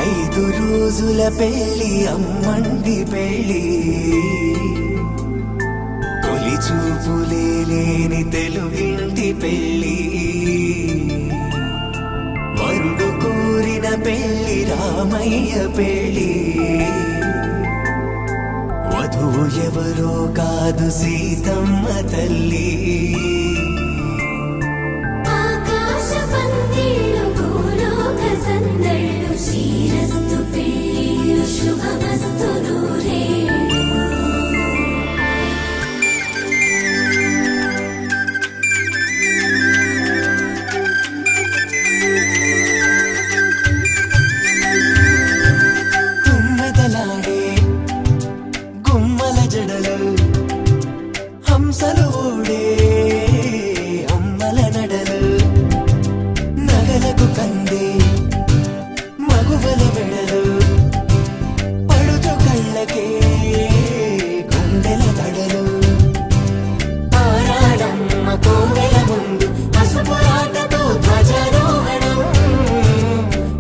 5 రోజుల పెళ్లి అమ్మండి పెళ్లి తొలి చూపులే లేని తెలుగింటి పెళ్లి వరుడు కోరిన పెళ్లి రామయ్య పెళ్లి వధువు ఎవరో కాదు సీతమ్మ తల్లి శ్రీరస్తు పెళ్ళిళ్ళు శుభమస్తు నూరేళ్ళు గుమ్మెదలాడే గుమ్మల జడలు హంసలు ఓడే అమ్మల నడలు నగలకు కందే మగువల వెడలు పడుచు కళ్ళకే గుండెల తడలు ఆరాడమ్మ కోవెల ముందు పసుపు ఆటతో ధ్వజారోహణం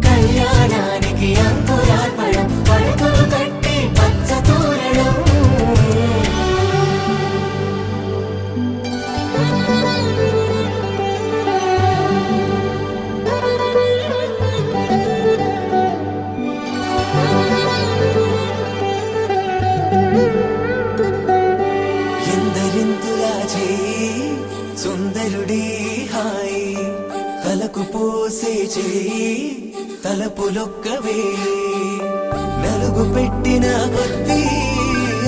కళ్యాణానికి అంకురార్పణం పడుకులు కట్టి పచ్చ తోరణం ఎందరింతులా చేయి సుందరుడి హాయి తలకు పోసే చేయి తలపులొక్కవే నలుగు పెట్టిన కొద్దీ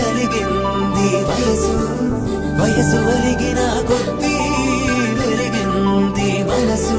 అలిగింది వయసు వయసు ఒలిగిన కొద్దీ వెలిగింది మనసు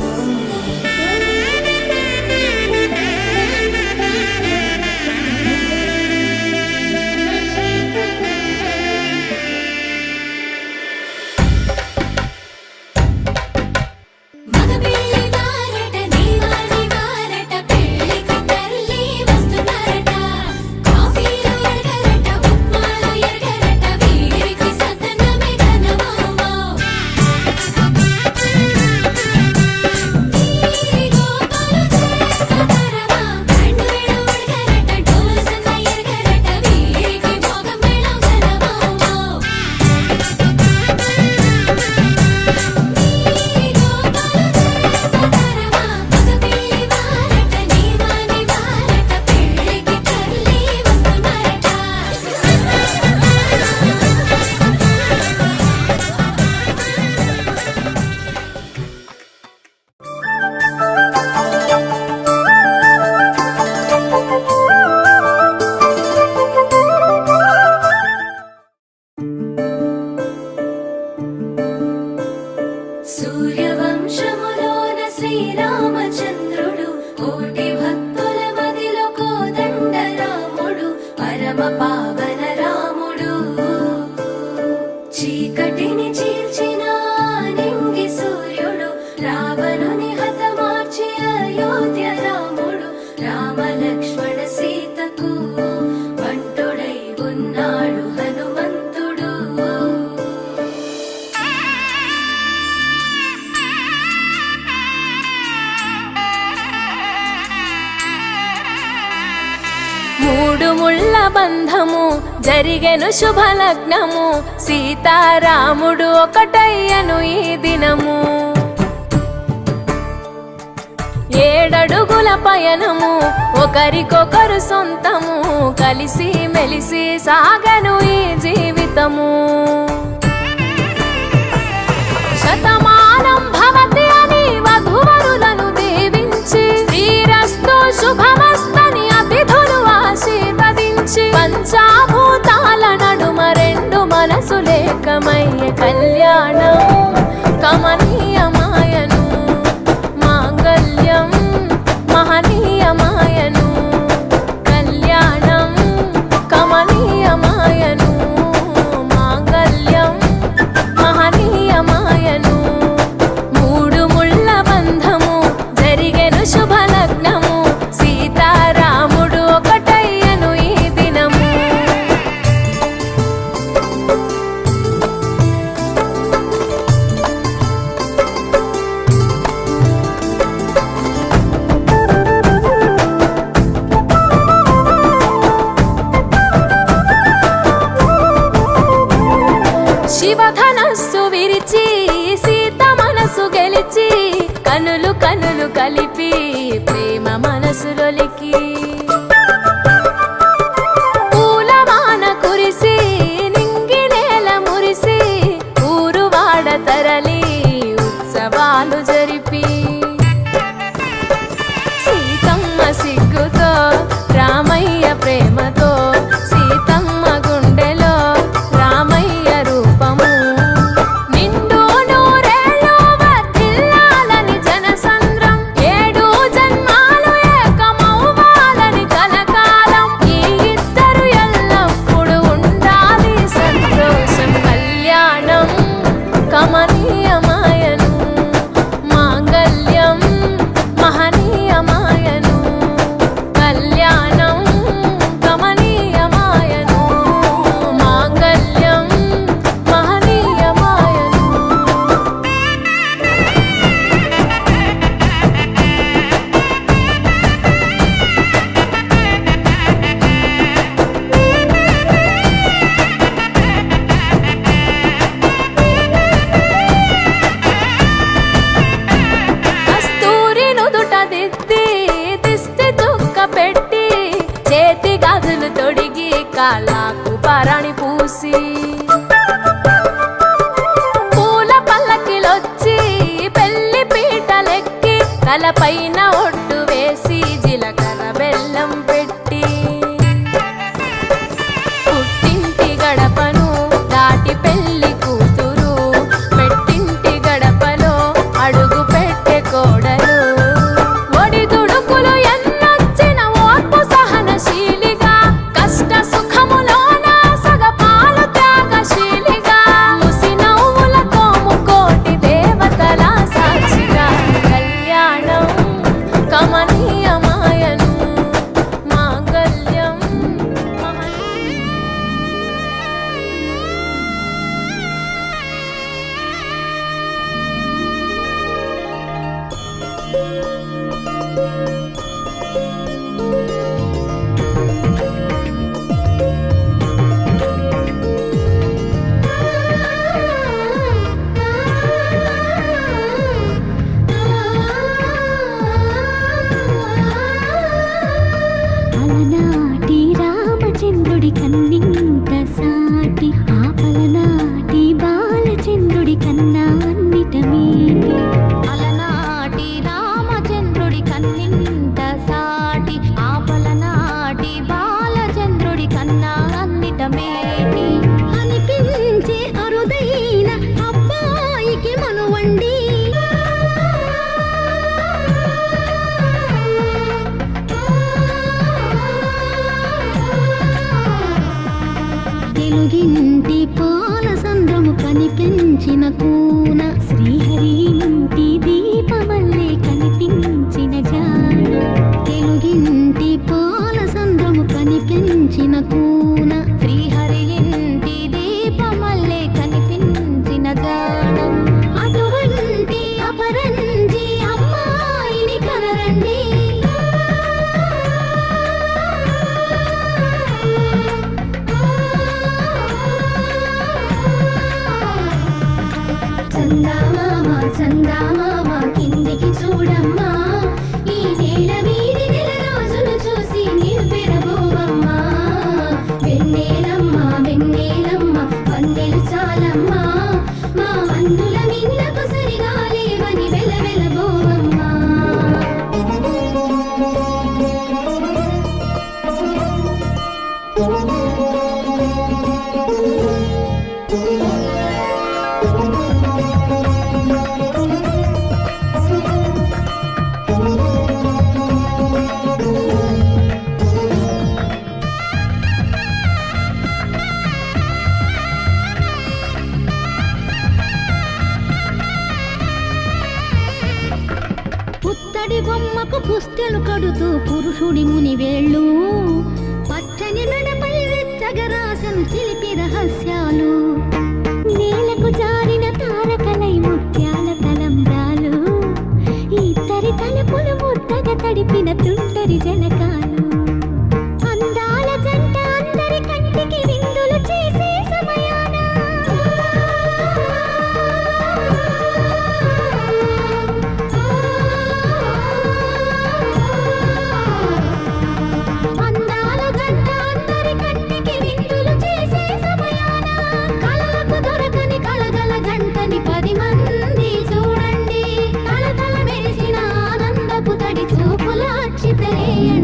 సూర్యవంశములోన శ్రీరామచంద్రుడు కోటి భక్తుల మదిలో కోదండ రాముడు పరమ పావన రాముడు చీకటిని చీల్చిన నింగి సూర్యుడు రావణుని హతమార్చి అయోధ్య రాముడు రామ లక్ష్మణ సీతకు బంటుడై ఉన్నాడు హనుమంతుడు మూడు ముళ్ళ బంధము జరిగెను శుభలగ్నము సీతారాముడు ఒకటయ్యను ఈ దినము 7 అడుగుల పయనము ఒకరికొకరు సొంతము కలిసి మెలిసి సాగను ఈ జీవితము శతమానం భవతి అని వధువరులను దీవించి శ్రీరస్తు శుభమస్తని అతిథులు ఆశీర్వదించి పంచాభూతాల నడుమ 2 మనసులేకమయ్యే కళ్యాణం కమనీయమాయను మాంగళ్యం మహనీయమాయను కళ్యాణం కమనీయమాయను మాంగళ్యం మహనీయమాయను 3 ముళ్ళ బంధము జరిగెను శుభలగ్నము సీతారాముడు ఒకటయ్యను ఈ దినము శివధనస్సు విరిచి సీత మనసు గెలిచి కనులు కనులు కలిపి ప్రేమ మనసులొలికి పూలవాన కురిసి నింగి నేల మురిసి ఊరువాడ తరలి ఉత్సవాలు జరిపి సీతమ్మ సిగ్గుతో రామయ్య ప్రేమతో సీతమ్మ గుండెలో రామయ్య రూపము నిండు నూరేళ్ళు వర్ధిల్లాలని జనసంద్రం ఏడు జన్మాలు ఏకమవ్వాలని కలకాలం ఈ ఇద్దరు ఎల్లప్పుడు ఉండాలి సంతోషం కళ్యాణం కమనీయమాయను మాంగళ్యం మహనీయమాయను కళ్యాణం కమనీయమాయను మాంగళ్యం మహనీయమాయను కస్తూరి నుదుట దిద్ది దిష్టి చుక్క పెట్టి చేతి గాజులు తొడిగి కాళ్ళకు పరాణి పూసి పూల పల్లకిలొచ్చి పెళ్లి పీటలెక్కి తలపైన ఒట్టు వేసి జీలకర్ర బెల్లం పెట్టి పుట్టింటి గడపను దాటి పెళ్లి కూతురు పెట్టింటి గడపలో అడుగు పెట్టే కోడలు ఒడిదుడుకులు ఎన్నొచ్చిన ఓర్పు సహనశీలిగా కష్ట సుఖములోన సగపాలు త్యాగశీలిగా ముసి నవ్వులతో ముకోటి దేవతల సాక్షిగా కళ్యాణం కమనీయమాయను మాంగళ్యం మహనీయం అలనాటి రామచంద్రుడి కన్నింత సాటి ఆపలనాటి బాలచంద్రుడి కన్నా అన్నిట మేటి అలనాటి రామచంద్రుడి కన్నింత సాటి ఆపలనాటి బాలచంద్రుడి కన్నా అన్నిట మేటి అనిపించే అరుదైన అబ్బాయికి మనువండి తెలుగింటి పాల సంద్రము కనిపించిన కూన శ్రీహరి ఇంటి దీపమల్లే కనిపించిన జాన తెలుగింటి పాల సంద్రము కనిపించిన కూన శ్రీహరి ఇంటి దీపమల్లే కనిపించిన జాన అటువంటి అపరంజి అమ్మాయిని కనరండి చందామామ చందామామ కిందికి చూడమ్మా ఈ నేల వీడి నెల రోజులు చూసి నీవు పెరబోవమ్మా వెన్నెలమ్మ వెన్నెలమ్మ వందెలు చాలమ్మా మా అందుల మిన్నకు సరిగా లేవని వెలవెలబోవమ్మా పుత్తడి బొమ్మకు పుస్తెలు కడుతూ పురుషుడి ముని వేళ్ళు పచ్చని మెడపై వెచ్చగరాసను చిలిపి రహస్యాలు నేలకు జారిన తారకలై ముత్యాల తలంబ్రాలు ఇద్దరి తలుపులు ముద్దగా తడిపిన తుంటరి జలకాలు అందాల జంట అందరి కంటికి విందులు చేసే సమయాన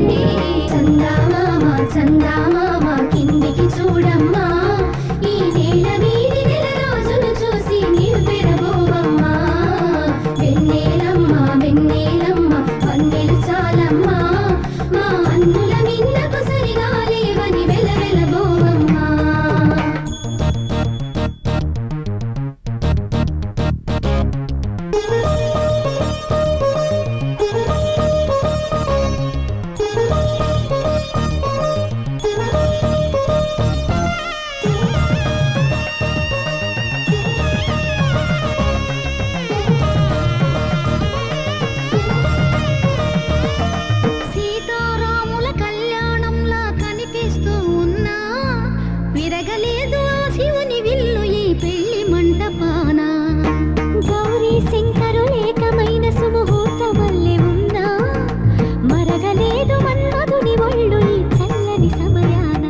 రండి చందామామ చందామామ కిందికి చూడమ్మా ఈ నేల వీధి నెల రోజులు చూసి నీవు పెరబోవమ్మా వెన్నెలమ్మ వెన్నెలమ్మ వన్నెలు చాలమ్మా మా అన్నుల మిన్నకు సరిగా లేవని వెలవెలబోవమ్మా సీతారాముల కళ్యాణంలా కనిపిస్తూ ఉన్నా విరగలేదు ఆ శివుని విల్లు ఈ పెళ్లి మంటపాన గౌరీ శంకరులేకమైన సుముహూర్త వల్లే ఉన్నా మరగలేదు మన్మధుని ఒళ్ళు ఈ చల్లని సమయాన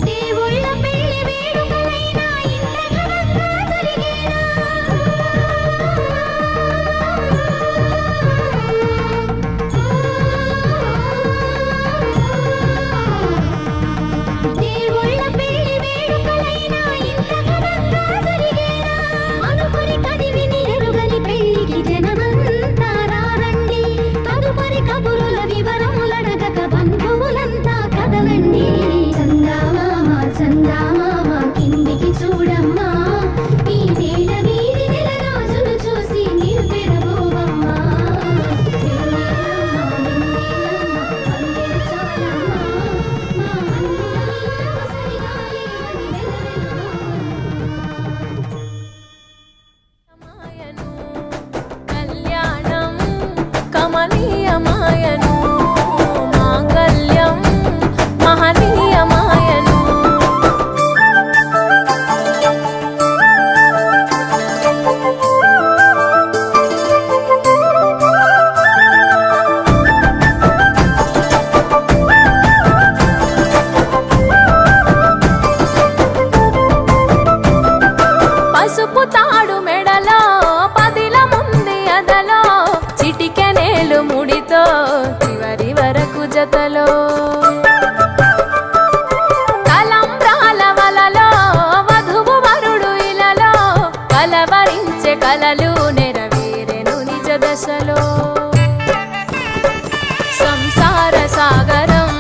దేవుళ్ళ పెళ్లి వేడుకలైనా ఇంత ఘనంగా జరిగేనా దేవుళ్ళ పెళ్లి వేడుకలైనా ఇంత ఘనంగా జరిగేనా అనుకుని కదివిని ఎరుగని పెళ్లికి జనమంతా రారండి తదుపరి కబురుల వివరములడగక బంధువులంతా కదలండి చందామామ చందామామ కిందికి చూడమ్మా ఈ నేల వీధి నెల రోజులు చూసి నీవు పెరబోవమ్మా వెన్నెలమ్మ వెన్నెలమ్మ వన్నెలు చాలమ్మా మా అన్నుల మిన్నకు సరిగా లేవని వెలవెలబోవమ్మా కళ్యాణం కమనీయమాయను మాంగళ్యం మహనీయమాయను పసుపు తాడు మెడలో పదిల ముంది అదలో చిటికెనేలు ముడితో చివరి వరకు జతలో కలంబ్రాల వలలో వధువు వరుడు ఇలలో కలవరించే కలలు నెరవేరెను నిజ దశలో సంసార సాగరం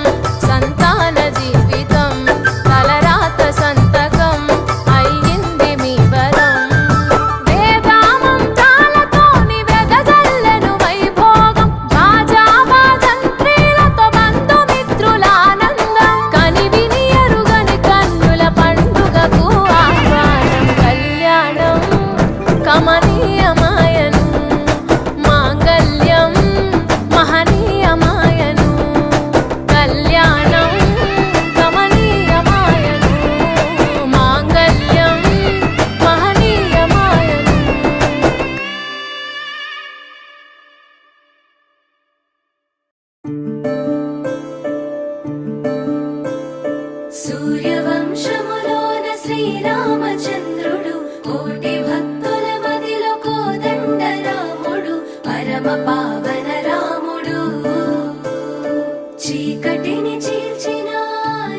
సంతాన జీవితం తలరాత సంతకం అయ్యింది మీ వరం వేదామంత్రాలతోని వెదజల్లెను వైభోగం భాజావాదంత్రీలతో బంధుమిత్రుల ఆనందం కనివిని ఎరుగని కన్నుల పండుగకు ఆహ్వానం కళ్యాణం కమనీయమాయను మాంగళ్యం మహనీయమాయను కళ్యాణం కమనీయమాయను మాంగళ్యం మహనీయమాయను సూర్యవంశములోన శ్రీరామచంద్రుడు కోటి భక్తుల మదిలో కోదండ రాముడు పరమ పావన రాముడు చీకటిని చీల్చిన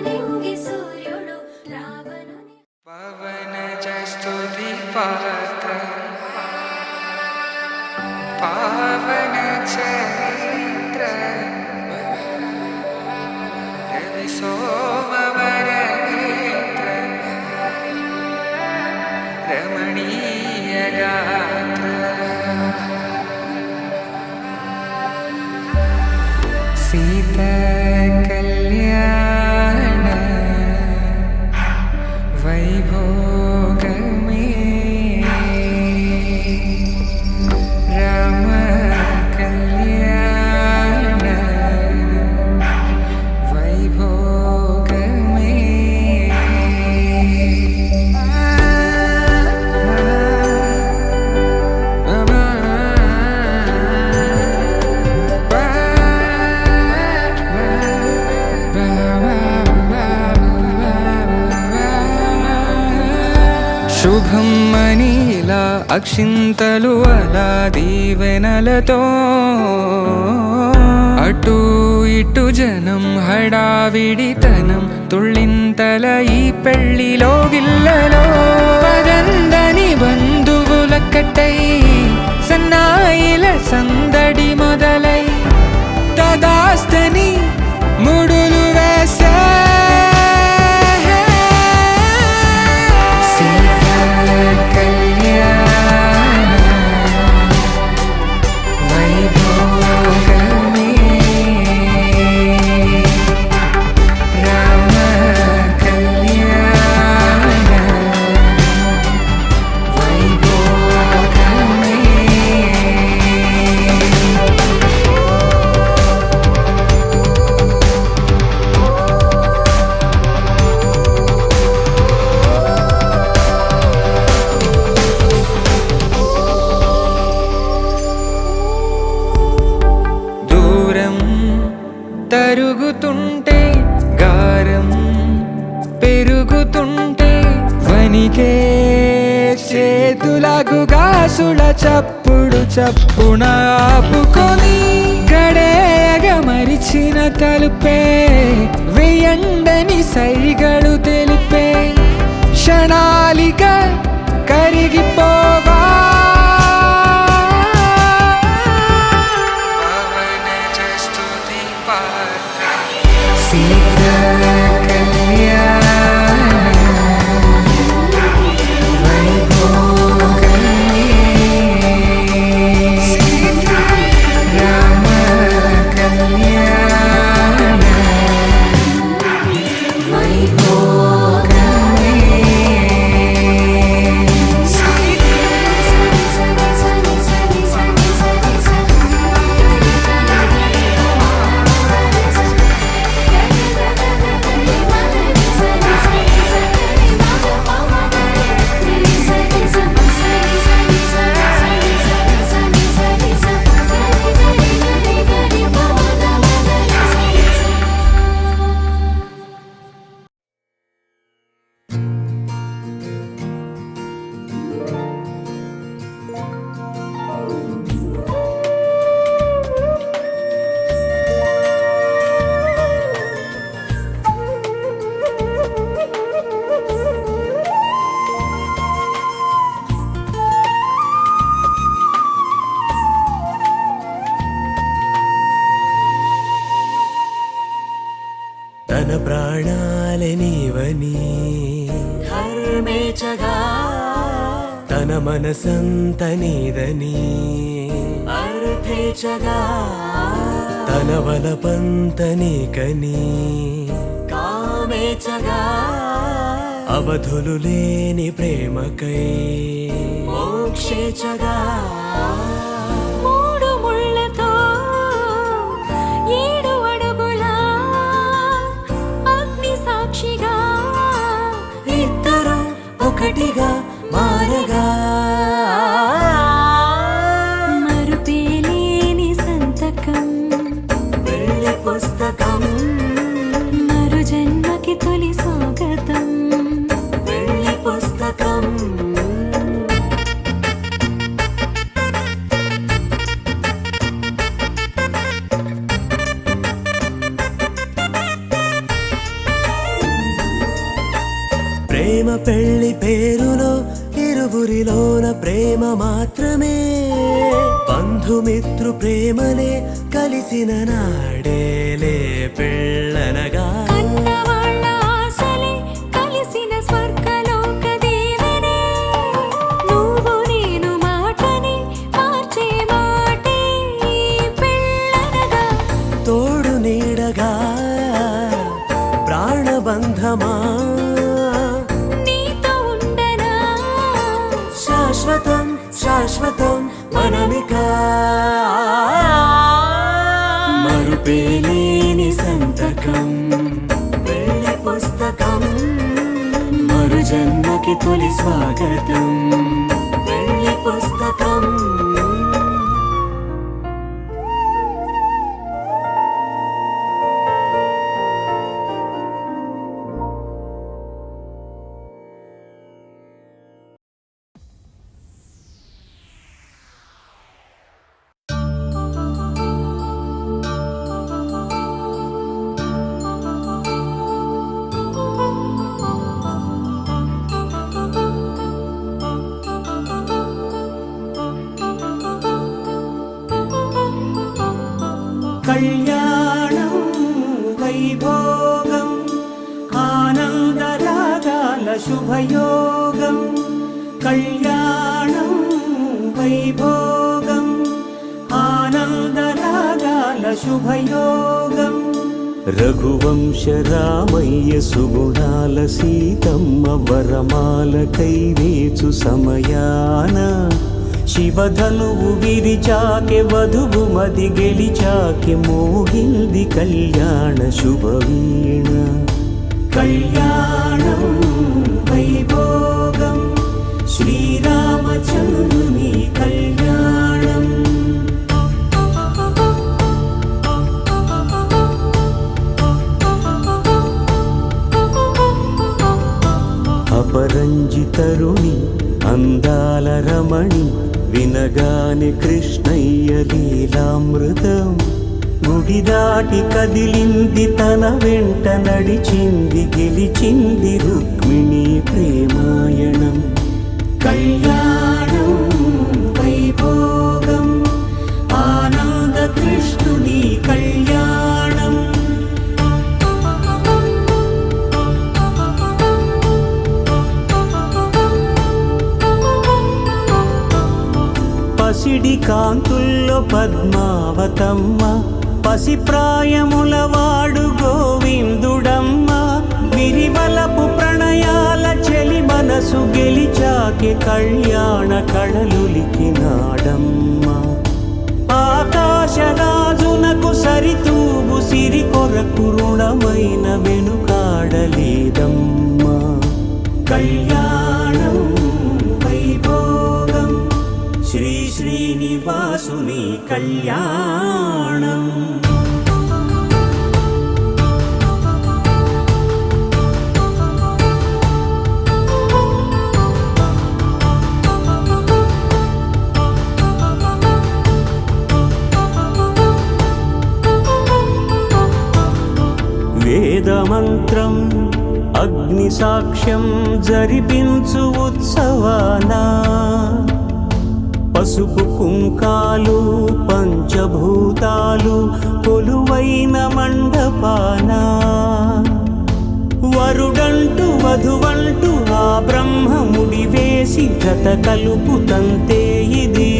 నింగి సూర్యుడు రావణుని పవనజ స్తుతి పాత్ర పావన చరిత్ర రవి సోమవర నేత్ర రమణీయ గాత్ర సీత కళ్యాణ వైభోగమే రామ కళ్యాణ వైభోగమే శుభం అని ఇలా అక్షింతలు అలా దీవెనలతో అటు ఇటు జనం హడావిడితనం తుళ్ళింతల ఈ పెళ్లిలో గిల్లలో పదందని బంధువుల కట్టై సన్నాయిల సందడి మొదలై తదాస్తని ముడులు వేసే సీతా కళ్యాణ వైభోగమే రామ కళ్యాణ వైభోగమే. దూరం తరుగుతుంటే గారం పెరుగుతుంటే వనికే చేతులకు గాసుల చప్పుడు చప్పున ఆపుకొని గడేయగ మరిచిన తలుపే వెయ్యండని సైగడు తెలిపే క్షణాలిక కరిగిపోవా సీతా కళ్యాణ వైభోగమే రామ కళ్యాణ వైభోగమే. తన ప్రాణాలే నీవని ధర్మేచగా తన మనసంత నీదని అర్థేచగా తన వలపంత నీకని కామేచగా అవధులు లేని ప్రేమకై మోక్షేచగా మూడు ముళ్ళతో ఏడు అడుగుల అగ్ని సాక్షిగా ఇద్దరు ఒకటిగా మారగా మరుపేలేని సంతకం వెళ్ళి పుస్తకం మరు జన్మకి తొలి స్వాగతం వెళ్ళి పుస్తకం ప్రేమ పెళ్లి పేరులో ఇరువురిలోన ప్రేమ మాత్రమే బంధుమిత్రు ప్రేమలే కలిసిన నాడేలే పెళ్ళనగా కన్నవాళ్ళ ఆశలే కలిసిన స్వర్గలోక దీవెనే నువ్వు నేను మాటని మార్చే మాటే పెళ్ళనగా తోడు నీడగా ప్రాణబంధమా నీతో ఉండనా శాశ్వతం శాశ్వతం మనమిక మరుపేలేని సంతకం వెళ్ళి పుస్తకం మరు జన్మకి తొలి స్వాగతం వెళ్ళి పుస్తకం వైభోగం ఆనందరాగాల శుభయోగం కళ్యాణం వైభోగం ఆనందరాగాల శుభయోగం రఘువంశ రామయ్య సుగుణాల సీతమ్మ వరమాల కైవేచు సమయాన శివధనువు విరిచాకె వధువు మది గెలిచాకె మోగింది కళ్యాణ శుభవీణ కళ్యాణం వైభోగం శ్రీరామచంద్రుని కళ్యాణం అపరంజి తరుణి అందాల రమణి వినగానే కృష్ణయ్య లీలామృతం గుడి దాటి కదిలింది తన వెంట నడిచింది గెలిచింది రుక్మిణి ప్రేమాయణం కళ్యాణం వైభోగం ఆనంద కృష్ణుని కళ్యాణం పసిడి కాంతుల్లో పద్మావతమ్మ పసిప్రాయముల వాడు గోవిందుడమ్మ విరివలపు ప్రణయాల చెలి మనసు గెలిచాకె కళ్యాణ కళలులికినాడమ్మ ఆకాశరాజునకు సరితూగు సిరి కొరకు రుణమైన వెనుకాడలేదమ్మ కళ్యాణం వైభోగం శ్రీ శ్రీనివాసుని కళ్యాణం వేదమంత్రం అగ్ని సాక్ష్యం జరిపించు ఉత్సవానా పసుపు కుంకాలు పంచభూతాలు కొలువైన మండపాన వరుడంటూ వధువంటూ ఆ బ్రహ్మముడి వేసి జత కలుపుతంతే ఇది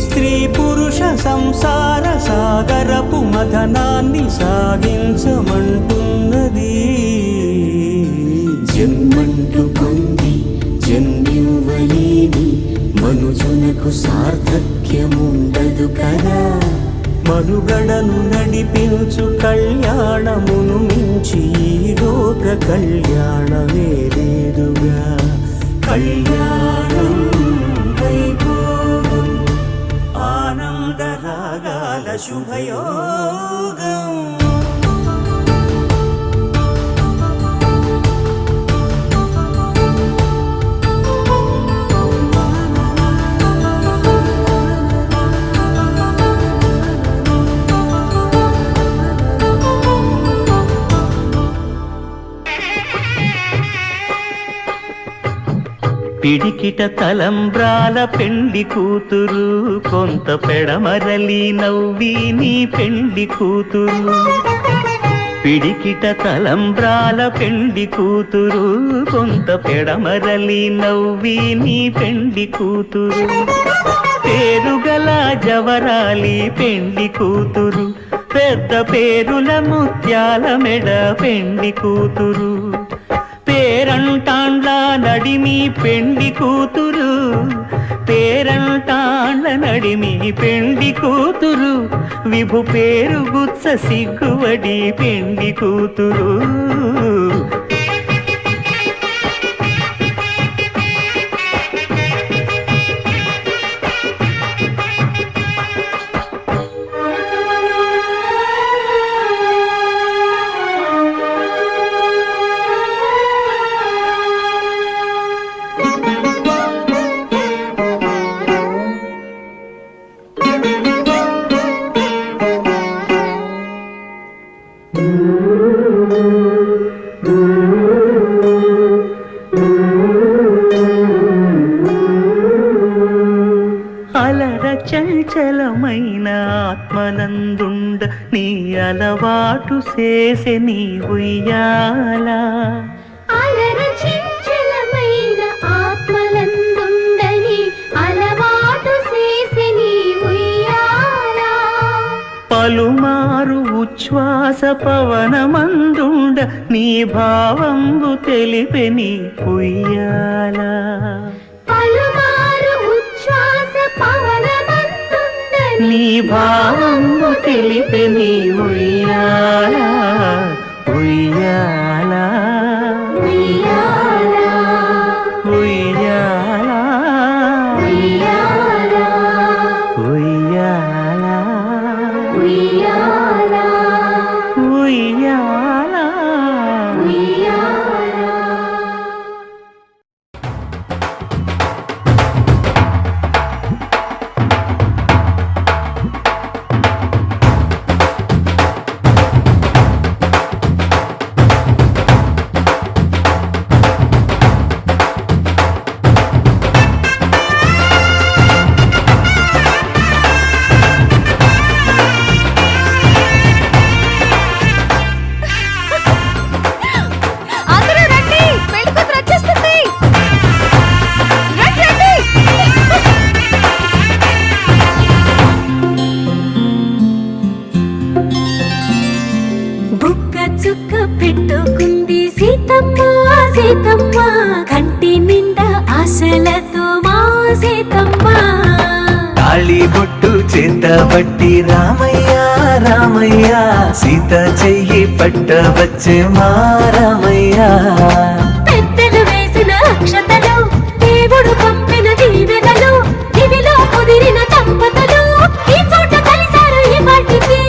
స్త్రీ పురుష సంసార సాగరపు మథనాన్ని సాగించమంటున్నది జన్మంటూ పొంది జన్మివ్వలేని మనుజునకు సార్థక్యముండదు కదా మనుగడను నడిపించు కళ్యాణమును మించి ఈ లోక కళ్యాణమే లేదుగా కళ్యాణం వైభోగం ఆనందరాగాల శుభయోగం పిడికిట తలంబ్రాల పెండి కూతురు కొంత పెడమరలి నవ్వి నీ పెండి కూతురు పిడికిట తలంబ్రాల పెండి కూతురు కొంత పెడమరలి నవ్వి నీ పెండి కూతురు పేరుగల జవరాలి పెండి కూతురు పెద్ద పేరుల ముత్యాల మెడ పెండి కూతురు పేరంటాండ్ల నడిమి పెండి కూతురు పేరంటాండ్ల నడిమి పెండి కూతురు విభు పేరు గుత్స సిగ్గువడి పెండి కూతురు అలర చంచలమైన ఆత్మనందుండ నీ అలవాటు చేసే నీ ఉయ్యాల అలర చంచలమైన ఆత్మలందుండని అలవాటు చేసే నీ ఉయ్యాల పలుమారు ఉచ్ఛ్వాస పవనమందుండ నీ భావంబు తెలిపే నీ ఉయ్యాల పలుమారు ఉచ్ఛ్వాస పవనమందుండని నీ భావంబు తెలిపే నీ ఉయ్యాల ఉయ్యాల ఉయ్యాల ఉయ్యాల ఉయ్యాల ఉయ్యాల ఉయ్యాల ఉయ్యాల ఉయ్యాల అందరూ రండి, పెళ్లి కూతురు వచ్చేస్తుంది. రండి, రండి. బుక్క చుక్క పెట్టుకుంది సీతమ్మ సీతమ్మ కంటి నిండా ఆశలతో మా సీతమ్మ తాళి బొట్టు చేతబట్టి రామయ్య రామయ్య సీత చెయ్యి పట్ట వచ్చే మా రామయ్య పెద్దలు వేసిన అక్షతలు దేవుడు పంపిన దీవెనలు దివిలో కుదిరిన దంపతులు ఈ చోట కలిశారు ఈ వాటికి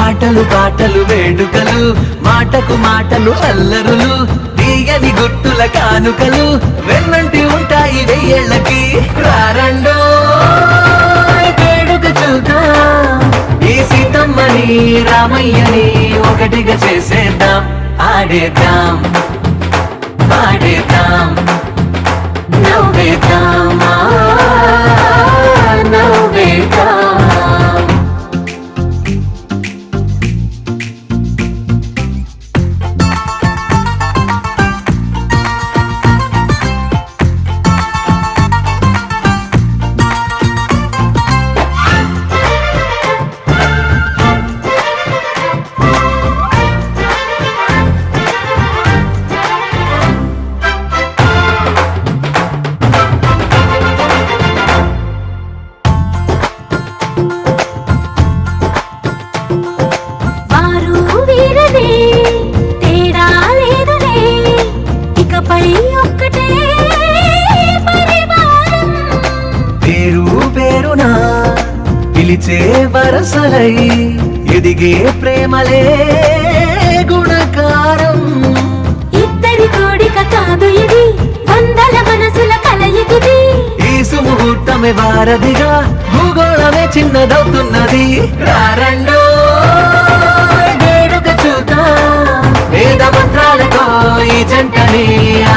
ఆటలు పాటలు వేడుకలు మాటకు మాటలు అల్లరులు తీయని గుర్తుల కానుకలు వెన్నంటి ఉంటాయి వెయ్యేళ్ళకి రారండో వేడుక చూద్దాం ఈ సీతమ్మని రామయ్యని ఒకటిగా చేసేద్దాం ఆడేద్దాం పాడేద్దాం నవ్వేద్దాం నవ్వేద్దాం వారు వీరనే తేడా లేదులే ఇకపై ఒక్కటే పరివారం పేరు పేరునా పిలిచే వరసలై ఎదిగే ప్రేమలే గుణకారం ఇద్దరి కోడిక కాదు ఇది వందల మనసుల కలయికిది ఈ సుముహూర్తమే వారధిగా భూగోళమే చిన్నదవుతున్నది రారండో వేడుక చూద్దాం వేద మంత్రాలతో ఈ జంటని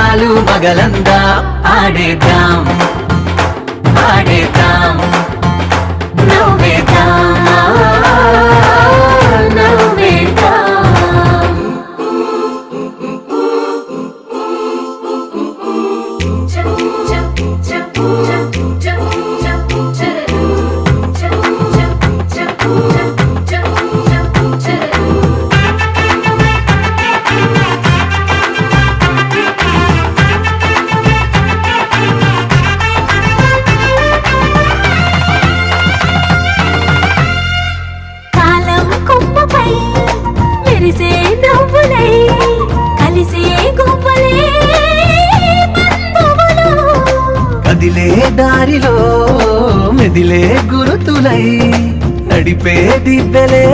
ఆలు మగలందా ఆడేద్దాం ఆడేద్దాం నవ్వేద్దాం నవ్వేద్దాం కాలం కొమ్మపై మెరిసే నవ్వులై కలిసే గువ్వలే బంధువులు కదిలే దారిలో మెదిలే గురుతులై నడిపే దివ్వెలే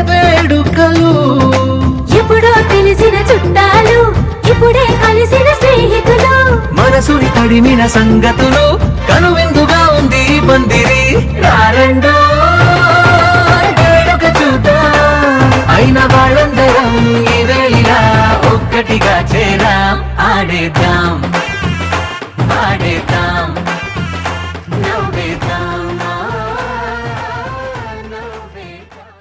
వేడుకలు ఎప్పుడో తెలిసిన చుట్టాలు ఇప్పుడే కలిసిన స్నేహితులు మనసుని తడిమిన సంగతులు కనువిందుగా ఉంది ఈ పందిరి రారండో వేడుక చూద్దాం అయిన వాళ్ళందరం ఈ వేళ ఒక్కటిగా చేరాం ఆడేద్దాం ఆడేద్దాం నవ్వేద్దాం నవ్వేద్దాం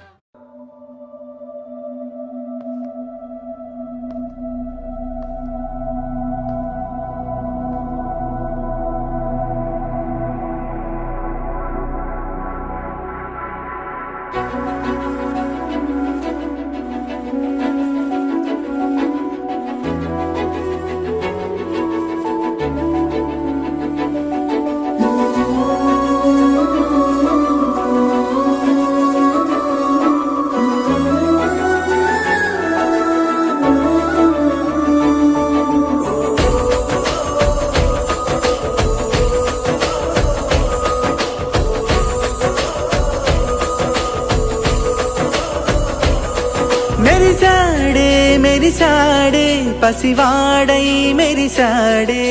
మెరిసాడే మెరిసాడే పసివాడై మెరిసాడే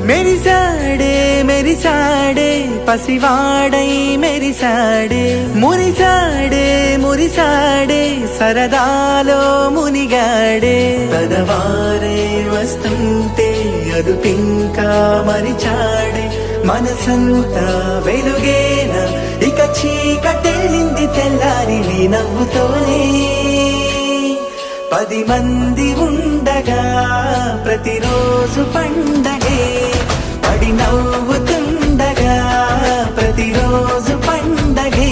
మెరిసాడే మెరిసాడే పసివాడై మెరిసాడే మురిసాడే మురిసాడే సరదాలో మునిగాడే పదవారే వస్తుంటే అదుపింకా మరిచాడే మనసంతా వెలుగేన ఇక చీకటెళ్ళింది తెల్లారి నీ నవ్వుతోనే 10 మంది ఉండగా ప్రతిరోజు పండగే పడి నవ్వుతుండగా ప్రతిరోజు పండగే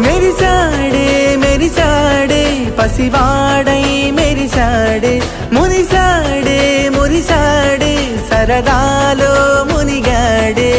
మెరిసాడే మెరిసాడే పసివాడై మెరిసాడే మురిసాడే మురిసాడే సరదాలో మునిగాడే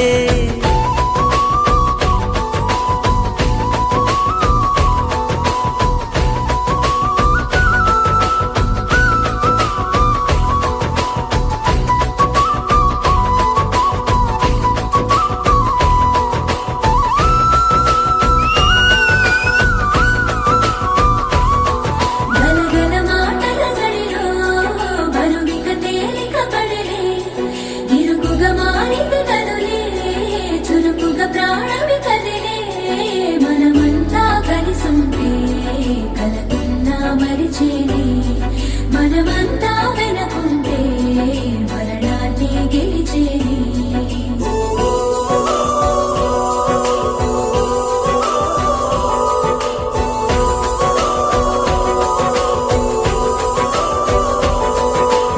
గలగల మాటల జడిలో బరువిక తేలిక పడలే ఇరుకుగా మారింది కనులే చురుకుగా ప్రాణమి కదిలే మనమంతా కలిసుంటే కలకున్నా మరిచేనే మనమంతా వెనకుంటే మరణాన్ని గెలిచేనే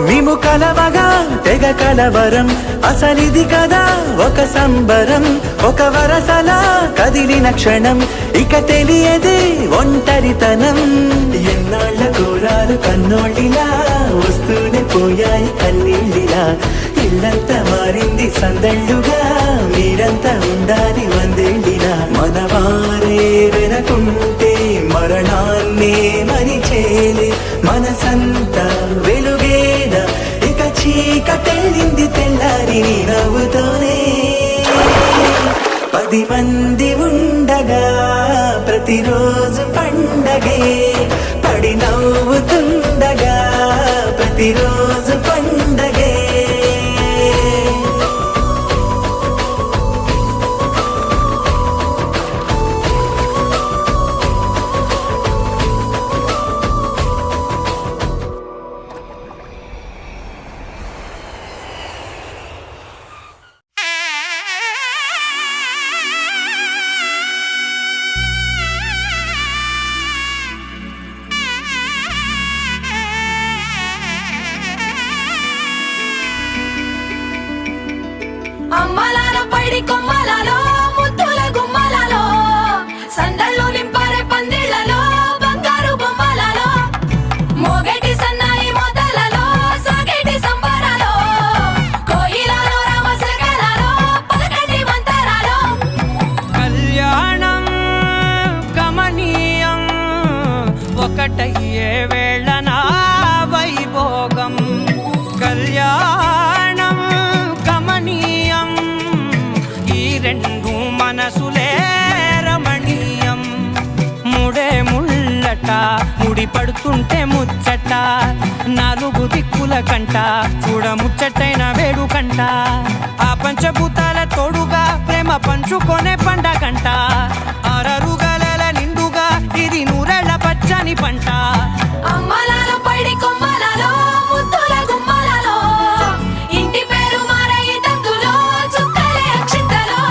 మేము కలవగా తెగ కలవరం అసలిది కదా ఒక సంబరం ఒక వరసలా కదిలిన క్షణం ఇక తెలియదే ఒంటరితనం ఎన్నాళ్ళ కోరాలు కన్నోళ్ళిలా వస్తూనే పోయాయి కన్నీళ్ళిలా ఇల్లంతా మారింది సందళ్ళుగా మీరంతా ఉండాలి వందేళ్ళిలా మనవారే వెనకుంటే మరణాన్నే మరిచేలే మనసంతా వెలుగేన ఇక చీకటెళ్ళింది తెల్లారి నీ నవ్వుతోనే 10 మంది ఉండగా ప్రతిరోజు పండగే పడి నవ్వుతుండగా ప్రతిరోజు పండగే అమ్మలాల పైడి కొమ్మలలో ముద్దుల గుమ్మలలో సందళ్ళు నింపారే పందిళ్లలో బంగారు బొమ్మలలో మోగేటి సన్నాయి మొదలలో సాగేటి సంబరాలో కోయిలలో రామశకలలో పలకటి మంతరాలో కళ్యాణం గమనీయం ఒకటయ్యే వేళ నా వైభోగం కళ్యాణం గమనీయం ఈ రెండు మనసులే రమణీయం ముడే ముళ్ళట ముడి పడుతుంటే ముచ్చట 4 దిక్కుల కంట చూడ ముచ్చటైన వేడుకంట ఆ పంచభూతాల తోడుగా ప్రేమ పంచుకొనే పండగంట అరరుగల నిండుగా ఇది నూరెళ్ళ పచ్చని పంట అమ్మలాల పైడి కొమ్మలలో ముద్దుల గుమ్మలలో ఇంటి పేరు మారయి తందులో చుక్కలే అక్షింతలో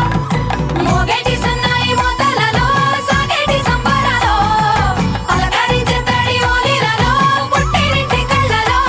మోగేటి సన్నాయి మొదలలో సాగేటి సంబరాలో పలకరించే తడి ఓలిలలో పుట్టినింటి కళ్ళలో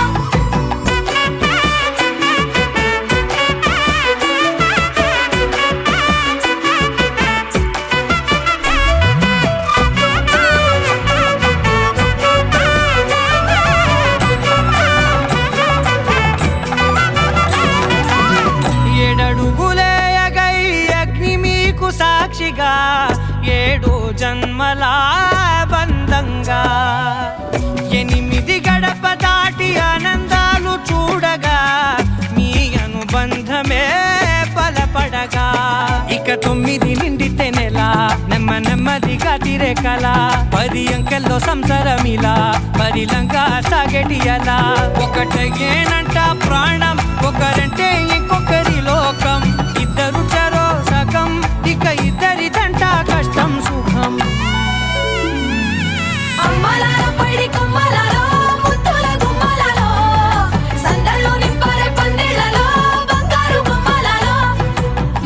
9 నిండితే నెల నెమ్మదిగా తిరే కల 10 అంకెల్లో సంసారమిలా పరిలంగా సాగేటి అలా ఒకటేనంట ప్రాణం ఒకరంటే ఇంకొకరి లోకం ఇద్దరు చరో సగం ఇక ఇద్దరిదంట కష్టం సుఖం అమ్మలాలో పడి కొమ్మలాలో ముత్తుల గుమ్మలాలో సందళ్ళు నింపరే పందిళ్ళలో బంగారు గుమ్మలాలో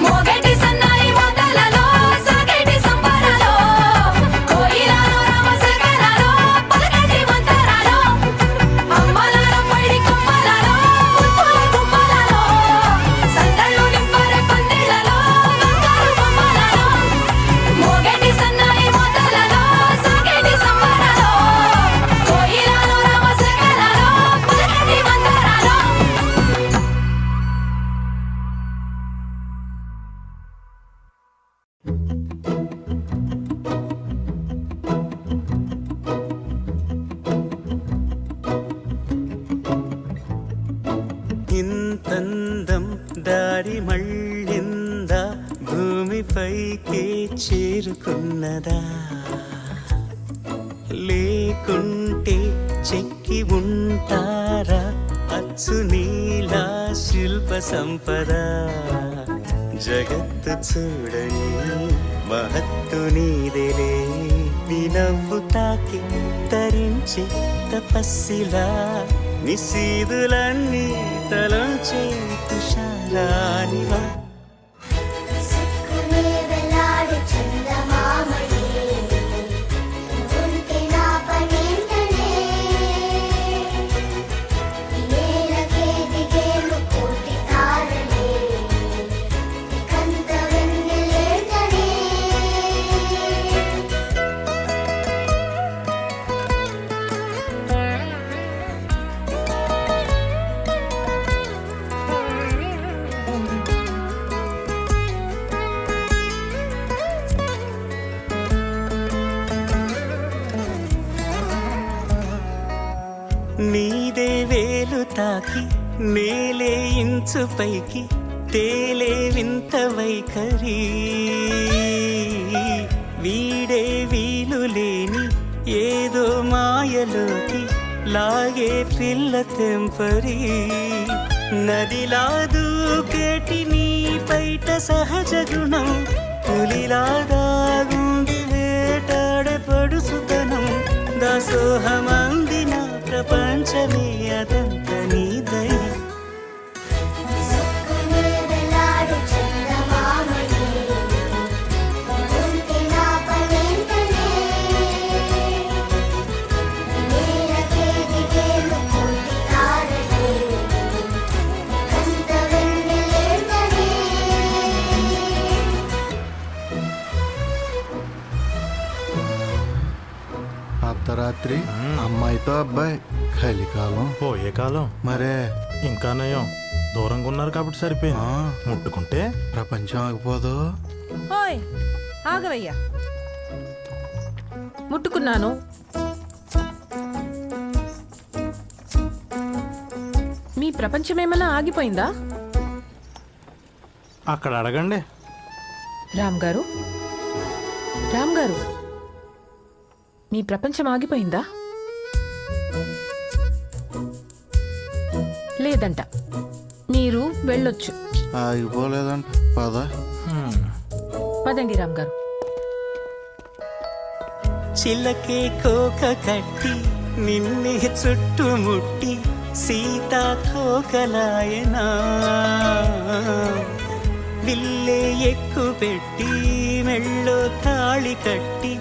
మోగేటి సన్నాయి మోతలలో సాగేటి సంబరాలో కోయిలాలో రామశేఖరాలో పలకేటి మంతరాలో అమ్మలాలో పడి కొమ్మలాలో ముత్తుల గుమ్మలాలో సందళ్ళు నింపరే పందిళ్ళలో బంగారు గుమ్మలాలో మోగేటి సన్నాయి మోతలలో సాగేటి సంబరాలో కోయిలాలో రామశేఖరాలో పలకేటి మంతరాలో ఇంతందం దారి మళ్ళిందా భూమిపైకే చేరుకున్నదా లేకుంటే చెక్కి ఉంటారా అచ్చు నీలా శిల్ప సంపద జగత్తు చూడని మహత్తు నీదేలే నీ నవ్వు తాకి తరించి తపస్సిలా నిశీదులన్నీ తలంచే తుషారానివా వేలాడి చందమామయే ఉంటే నా పనేంటనే నేలకే దిగేలు కోటి తారలే కంత వెన్నెలేటనే నీదే వేలు తాకి నేలే ఇంచు పైకి తేలే వింత వైఖరి వీడే వీలు లేని ఏదో మాయలోకి లాగే పిల్ల తెంపరి నదిలా దూకేటి నీ బయట సహజ గుణం పులిలా దాగుంది వేటాడే పడుసుతనం దాసోహమందిన ప్రపంచమే అదంత నీదై వేలాడి చందమామయే ఉంటే నా పనేంటనే నేలకే దిగేలు కోటి తారలే కంత వెన్నెలేటనే అర్ధరాత్రి అమ్మాయితో అబ్బాయి కలికాలం పోయే కాలం మరే ఇంకా నయం దూరంగా ఉన్నారు కాబట్టి సరిపోయింది ఆ. ముట్టుకుంటే ప్రపంచం ఆగిపోదు. ఓయ్ ఆగవయ్యా ముట్టుకున్నాను మీ ప్రపంచమేమన్నా ఆగిపోయిందా అక్కడ అడగండి. రామ్ గారు రామ్ గారు మీ ప్రపంచం ఆగిపోయిందా లేదంట మీరు వెళ్ళొచ్చు ఆగిపోలేదంట పద. పదండి రామ్ గారు చిలకే కోక కట్టి నిన్నే చుట్టుముట్టి సీతాకోకలాయనా విల్లే ఎక్కు పెట్టి మెళ్ళో తాళి కట్టి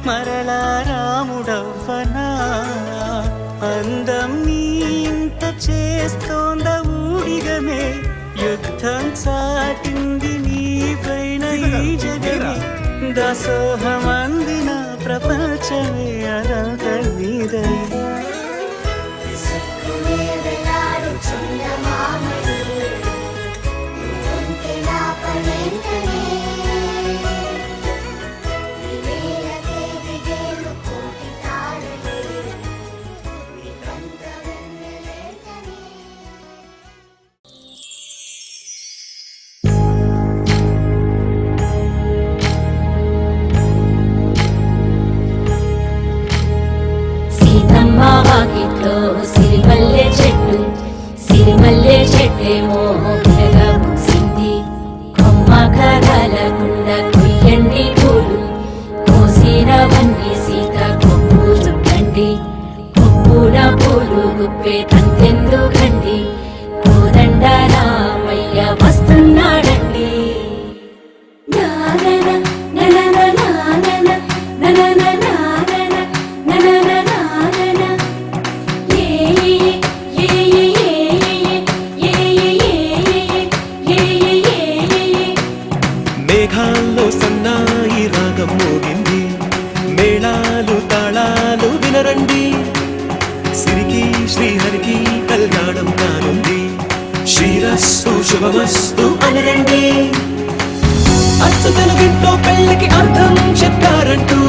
మరలా రాముడవ్వనా అందం నీ ఇంత చేస్తోంద ఊడిగమే యుద్ధం చాటింది నీ పైన ఈ జగమే దాసోహమందిన ప్రపంచమే అనంత నీదై వేలాడి చందమామయే ఉంటే నా పనేంటనే నేలకే దిగేలు కోటి తారలే కంత వెన్నెలేటనే గుప్పే తంతెందు గండి కోదండ రామయ్య వస్తున్నాడండి నానన ననన నానన ననన నానన ననన నానన ఏ ఏ ఏ ఏ ఏ మేఘాల్లో సన్నాయి రాగం మోగింది, మేళాలు తాళాలు వినరండి, సిరికి శ్రీహరికి కళ్యాణం కానుంది, శ్రీరస్తు శుభమస్తు అనరండి. అచ్చు తెలుగింట్లో పెళ్లికి అర్థం చెప్పారంటూ,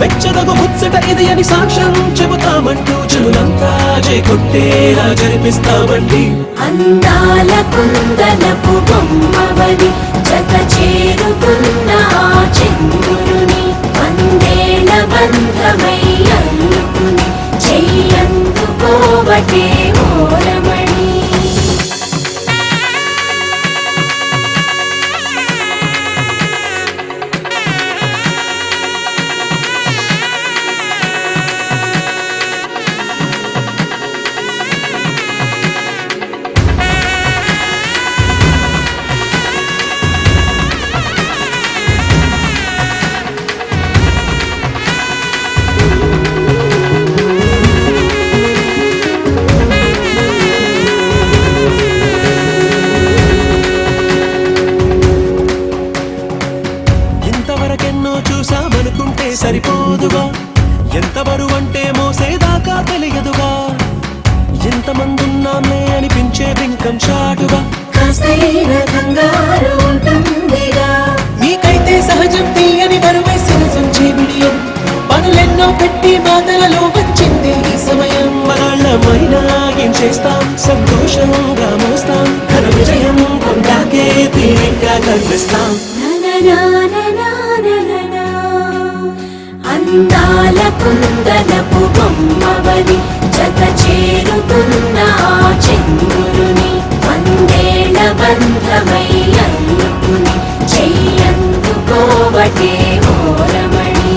మెచ్చదగు ముచ్చట ఇది అని సాక్ష్యం చెబుతామంటూ, జనులంతా జై కొట్టేలా జరిపిస్తామండి. అందాల కుందనపు బొమ్మవని జత చేరుకున్న ఆ చంద్రుని వందేళ్ల బంధమై అల్లుకుని చెయ్యందుకోవటే ఓరమణి ఇంతవరకెన్నో చూసామనుకుంటే సరిపోదుగా, ఎంత బరువంటే మోసేదాకా తెలియదుగా, ఎంతమందున్నామే అనిపించే బింకం చాటుగా, కాస్తైన కంగారు ఉంటుందిగా మీకైతే సహజం తీయని బరువేసిన సంచే విడియం, పనులెన్నో పెట్టి బాధలలో వచ్చింది ఈ సమయం. మనాళ్ళమైనా ఏం చేస్తాం, సంతోషంగా మోస్తాం, ఘన విజయం పొందాకే తీరిగ్గా కనిపిస్తాం. అందాల కుందనపు బొమ్మవని జత చేరుకున్న ఆ చంద్రుని వందేళ్ల బంధమై అల్లుకుని చెయ్యందుకోవటే ఓరమణి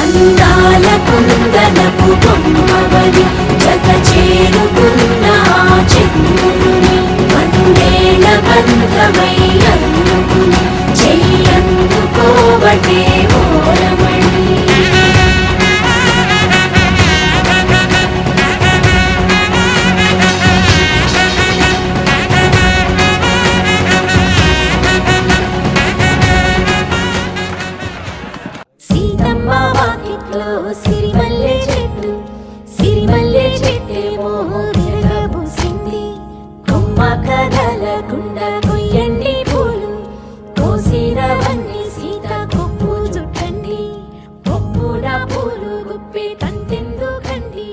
అందాల కుందనపు బొమ్మవని జత చేరుకున్న ఆ చంద్రుని వందేళ్ల బంధమై అల్లుకుని చెయ్యందుకోవటే ఓరమణి సీతమ్మ వాకిట్లో సిరిమల్లె చెట్టు సిరిమల్లె చెట్టేమో పూసింది కొమ్మ కదలకుండా కొయ్యండి పూలు కోసినవన్నీ సీత కొప్పు చుట్టండి కొప్పున పూలు గుప్పే తంతెందుకండి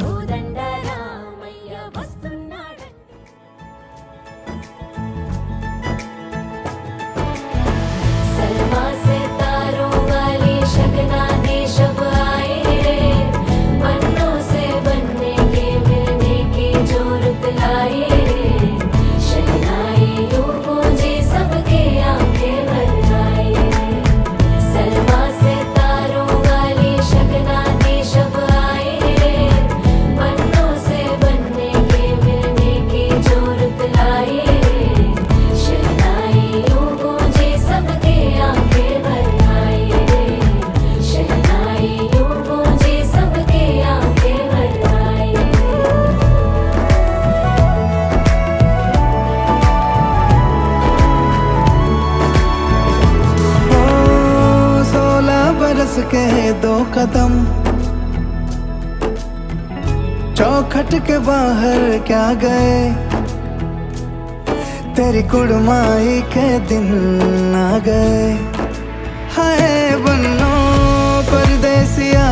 కోదండ రామయ్య వస్తున్నాడండి सलमा से तारों वाली शगना दे शब आए रे बनों से बनने के मिलने की जोरत लाए रे शहनाई यूं पूजे सबके आंखें भर आए सलमा से तारों वाली शगना दे शब आए रे बनों से बनने के मिलने की जोरत लाए रे शहनाई यूं पूजे सबके आंखें भर आए रे शहनाई यूं पूजे सबके आंखें भर आए ओ 16 बरस के 2 कदम चौखट के बाहर क्या गए, तेरी कुड़माई के दिन आ गए। हाय बन्नो परदेसिया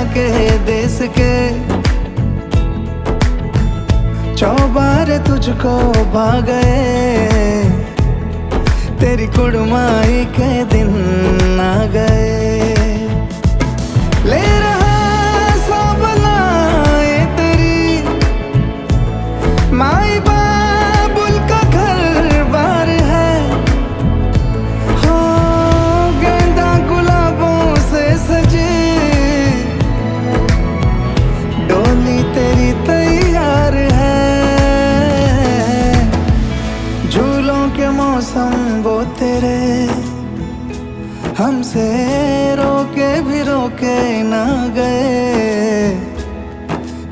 मुझको भा गए, तेरी कुड़माई के दिन आ गए। ले रहा सब लाए तेरी माई बाबुल का घर बार है, हो गेंदा गुलाबों से सजे डोली तेरी तैयार है। झूलों के मौसम वो तेरे हमसे रोके भी रोके ना गए,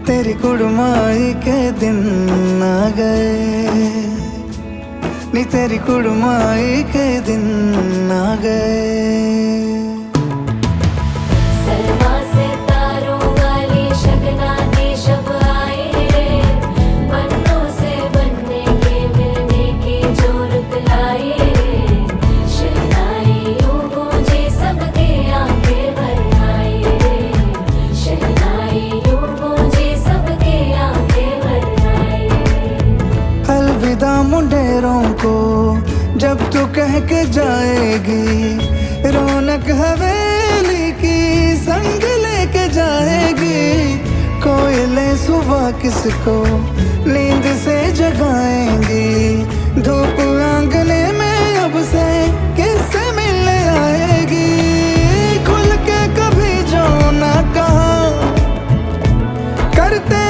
तेरी कुड़माई के दिन आ गए, नी तेरी कुड़माई के दिन आ गए। सलमा से तारों वाली शगना देश अब आए रे, बन्नों से बनने के मिलने की जोरत लाए रे। शहनाइयों गूंजे सबके आंखें भर आए रे, शहनाइयों गूंजे सबके आंखें भर आए रे। अलविदा मुंडेरों को जब तू कह के जाएगी, रौनक हवेली की संग लेके जाएगी। कोयले सुबह किसको नींद से जगाएंगी, धूप आंगने में अब से किससे मिलने आएगी। खुल के कभी जो ना कहा करते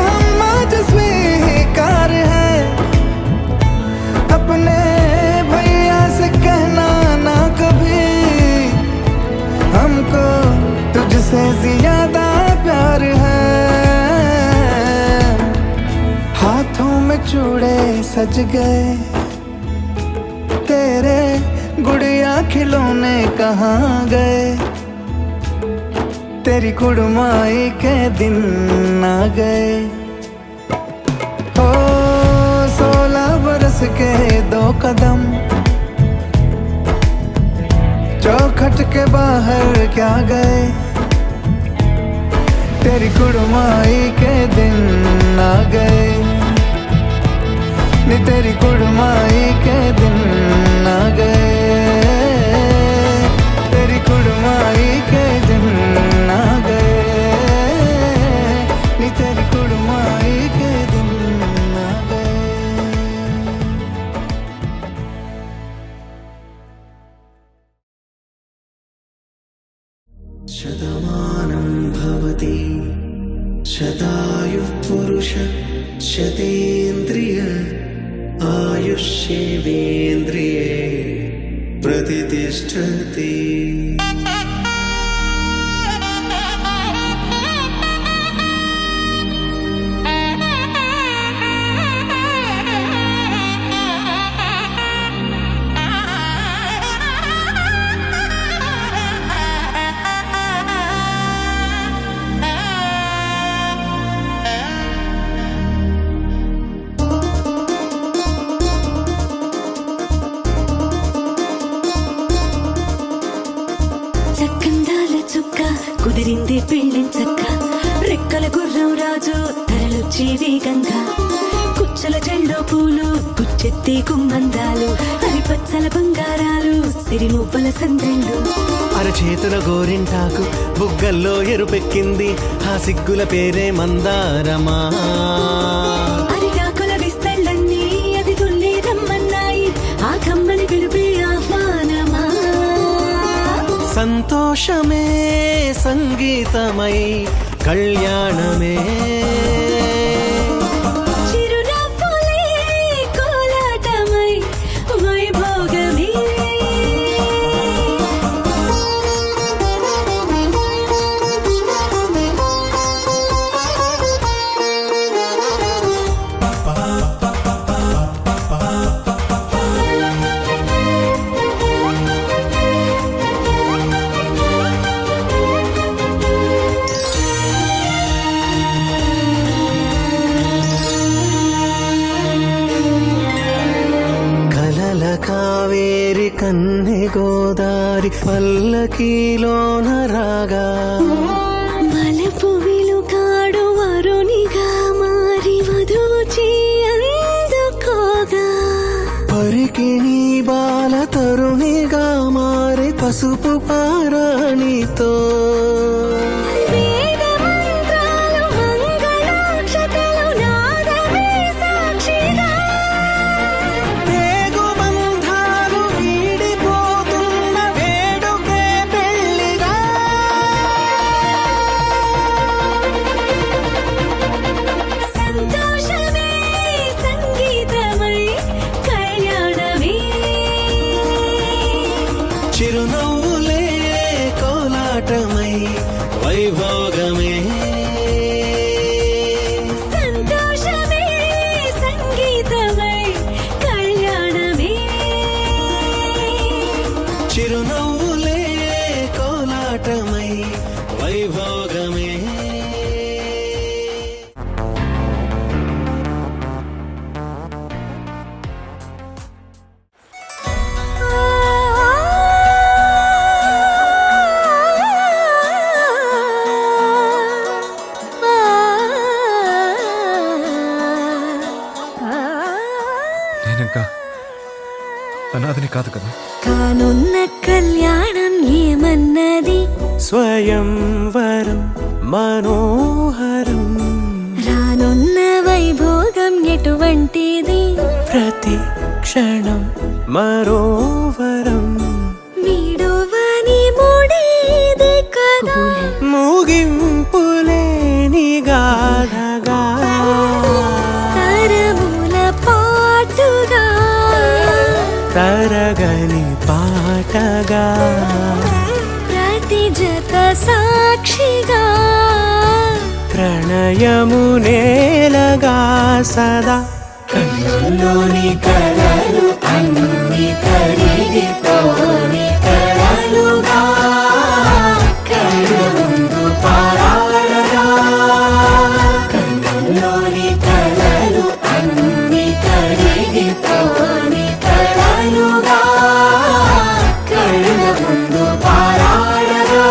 हम आज स्वीकार है, अपने भैया से कहना ना कभी, हमको तुझसे ज्यादा प्यार है। हाथों में चूड़े सज गए, तेरे गुड़िया खिलौने कहाँ गए, तेरी कुड़माई के दिन आ गए। ओ 16 बरस के 2 कदम चौखट के बाहर क्या गए, तेरी कुड़माई के दिन आ गए, नी तेरी कुड़माई के दिन आ गए, तेरी कुड़माई के दिन आ गए, नी तेरी कुड़माई के दिन आ गए। शतमानं भवति शतायुः पुरुष शतेन्द्रिय आयुष्येवेन्द्रिये प्रतितिष्ठति। చక్కందాల చుక్క కుదిరింది పెళ్ళించక్క, రెక్కల గుర్రం రాజు తరలొచ్చే వేగంగా, కుచ్చల చెండో పూలు గుచ్చెత్తి కుమ్మందాలు, హరిపచ్చల బంగారాలు సిరిమువ్వల సందెళ్ళు. అరచేతుల గోరింటాకు బుగ్గల్లో ఎరుపెక్కింది, ఆ సిగ్గుల పేరే మందారమా. అరిటాకుల విస్తళ్ళన్నీ అది తుల్లి రమ్మన్నాయి, ఆ కమ్మని పిలిపి ఆహ్వానమా. సంతోషమే సంగీతమై కళ్యాణమే, చిరునవ్వులే కోలాటమై వైభోగమే. కావేరి కన్నె గోదారి పల్లకీలోన రాగా, మలపు విలుకాడు వరునిగా మారి వధువు చేయంగా. రోహిణి బాల తరుణిగా మారి పసుపు పారాణితో వేద మంత్రాలు మంగళాక్షతలు నాదమే సాక్షిగా పేగు బంధాలు వీడిపోతున్న వేడుకే పెళ్లిగా సంతోషమే సంగీతమై కళ్యాణమే చిరునవ్వులే కోలాటమై వైభోగమే సంతోషమే సంగీతమై కళ్యాణమే చిరునవ్వులే కోలాటమై వైభోగమే నేనింకా అనాథని కాదు కదా. కానున్న కళ్యాణం ఏమన్నది స్వయంవరం మనోహరం రానున్న వైభోగం ఎటువంటిది ప్రతి క్షణం మరోవరం వీడువని ముడేది కదా ముగింపులేని గాథగా తరముల పాటుగా తరగని పాటగా ప్రతి జత సాక్షిగా ప్రణయము నేలగా సదా కన్నుల్లోని కలలు అన్ని కరిగిపోని కలలుగా కళ్ళ ముందు పారాడగా కన్నుల్లోని కలలు అన్ని కరిగిపోని కలలుగా కళ్ళ ముందు పారాడగా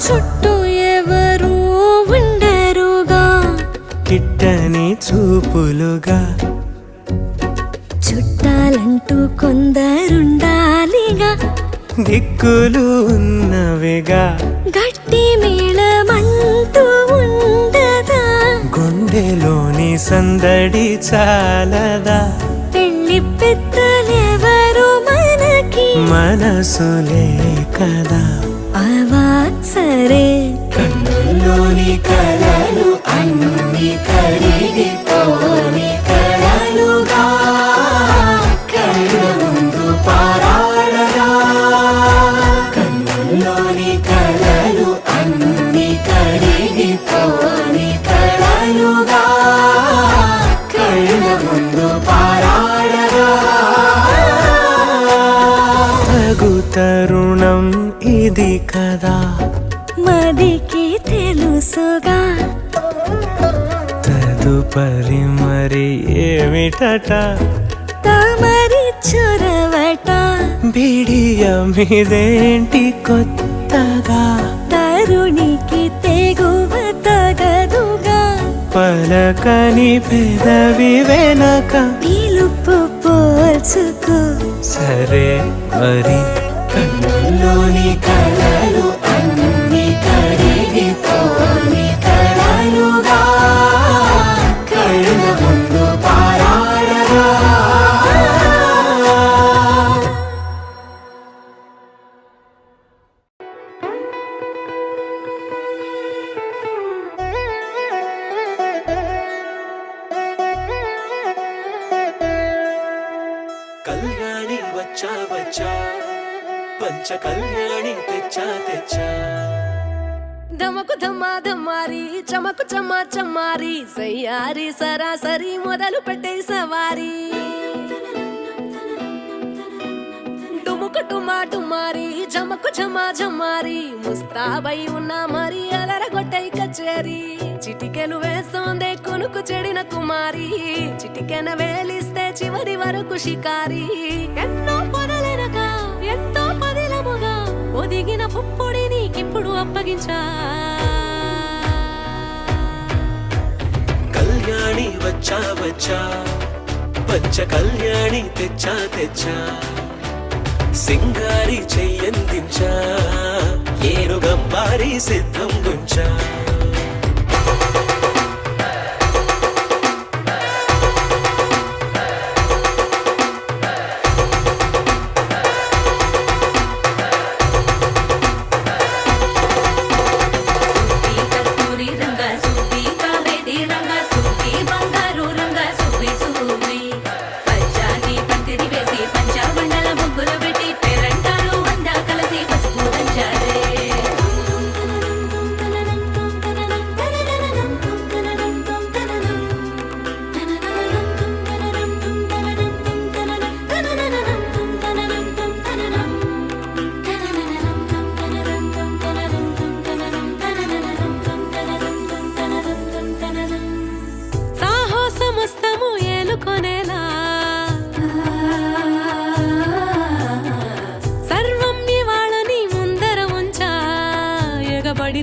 చుట్టూ ఎవరు ఉండరుగా కిట్టని చూపులుగా చుట్టాలంటూ కొందరుండాలిగా దిక్కులు ఉన్నవిగా గట్టి మేళమంటూ ఉండదా గుండెలోని సందడి చాలదా పెళ్లి పెద్దలెవరు మనకి మనసులే కదా అవా సరే కన్నుల్లోని కలలు అన్ని కరిగిపోని కలలుగా కళ్ళ ముందు పారాడగా కన్నుల్లోని కలలు అన్ని కరిగిపోని కలలుగా కళ్ళ ముందు పారాడగా తగు తరుణం ఇది కదా మదికి తెలుసుగా తదుపరి మరి ఏమిటట తమరి చొరవట బిడియమిదేంటి కొత్తగా తరుణికి తెగువ తగదుగా పలకని పెదవి వెనక పిలుపు పోల్చుకో సరే మరి కన్నుల్లోని కలలు అన్ని కరిగిపోని కలలుగా కళ్ళ ముందు పారాడగా కళ్యాణి వచ్చా వచ్చా పంచ కళ్యాణి తెచ్చా తెచ్చా ధమకు ధమ్మా ధమ్మారి చమకు చమ్మా చమ్మారి సయ్యారి సరాసరి మొదలు పెట్టే సవారీ డుముకు టుముకు టుమా టుమారి జమకు జమా జమారి ముస్తాబై ఉన్నా మరి అలరగొట్టై కచేరి చిటికెలు వేస్తోందే కొనుకు చెడిన కుమారి చిటికెన వేలిస్తే చివరి వరకు షికారి ఎన్నో పొదలెనక ఎంతో పదిలముగా ఒదిగిన పుప్పొడి నీకిప్పుడు అప్పగించా కళ్యాణి వచ్చా వచ్చా పంచ కళ్యాణి తెచ్చా తెచ్చా సింగారి చెయ్యందించా ఏనుగంబారి సిద్ధం గుంచా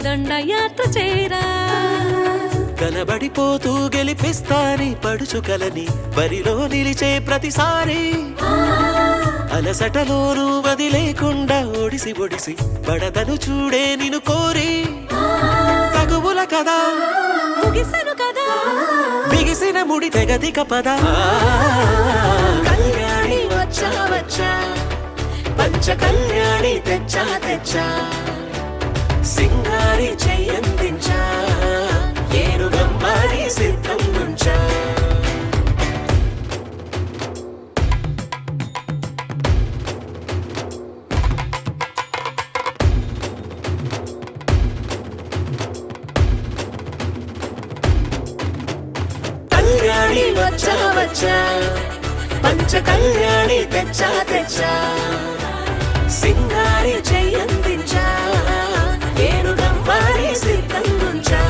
దండయాత్ర చేరా కనబడిపోతూ గెలిపిస్తాని పడుచుకలని బరిలో నిలిచే ప్రతిసారి అలసటలోనూ వదిలేకుండా ఒడిసి ఒడిసి పడదను చూడే నిన్ను కోరి తగువుల కదా ముగిసను కదా బిగిసిన ముడి తెగదిక పద కళ్యాణి వచ్చా వచ్చా పంచ కళ్యాణి తెచ్చా తెచ్చా సింగారి చెయ్యందించా ఏనుగంబారి సిద్ధం నుంచా కళ్యాణి వచ్చా వచ్చా పంచ కళ్యాణి తెచ్చా తెచ్చా సింగారి చెయ్యందించా ఏనుగంబారి సిద్ధం నుంచా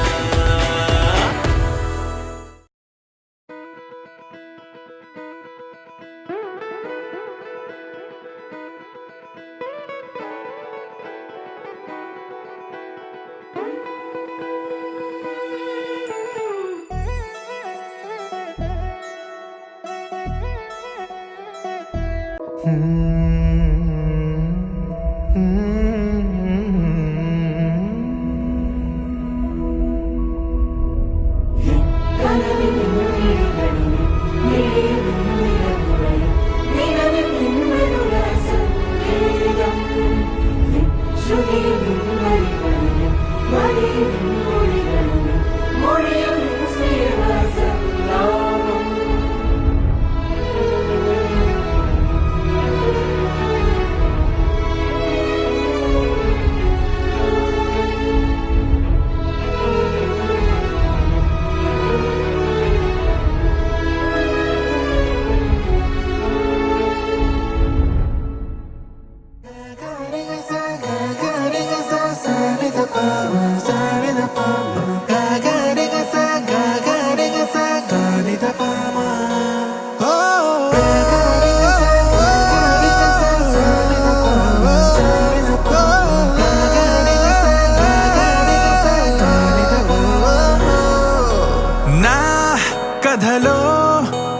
కథలో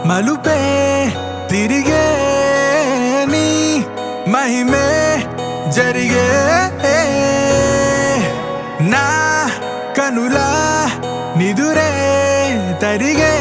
మలుపే తిరిగే నీ మహిమే జరిగే నా కనులా నిదురే తరిగే